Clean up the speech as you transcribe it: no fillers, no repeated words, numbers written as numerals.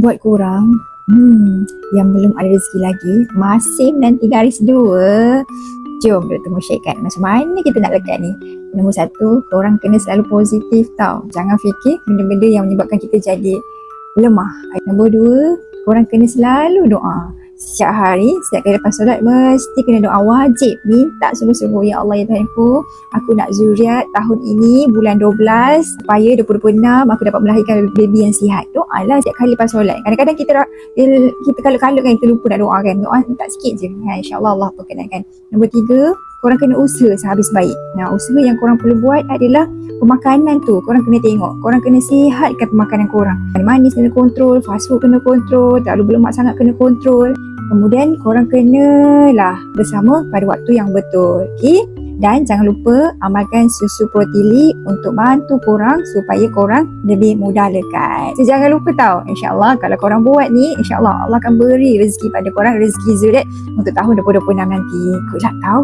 buat korang yang belum ada rezeki lagi, masih menanti garis 2, jom kita temu syaikat macam mana kita nak lekat ni. Nombor 1, korang kena selalu positif tau. Jangan fikir benda-benda yang menyebabkan kita jadi lemah. Nombor 2, korang kena selalu doa. Setiap hari, setiap kali lepas solat, mesti kena doa wajib. Minta sungguh-sungguh, ya Allah ya Tuhanku, aku nak zuriat tahun ini bulan 12 supaya 2026 aku dapat melahirkan baby yang sihat. Doalah setiap kali lepas solat. Kadang-kadang kita kalut-kalut kan, kita lupa nak doa kan. Doa minta sikit je. InsyaAllah Allah perkenankan. Nombor 3, korang kena usaha sehabis baik. Nah, usaha yang korang perlu buat adalah pemakanan tu. Korang kena tengok, korang kena sihatkan pemakanan korang. Manis kena kontrol, fast food kena kontrol, terlalu berlemak sangat kena kontrol. Kemudian korang kenalah bersama pada waktu yang betul. Okay? Dan jangan lupa amalkan susu protili untuk bantu korang supaya korang lebih mudah lekat. So jangan lupa tau, insyaAllah kalau korang buat ni, insyaAllah Allah akan beri rezeki pada korang, rezeki zuriat untuk tahun 2026 nanti. Good luck tau.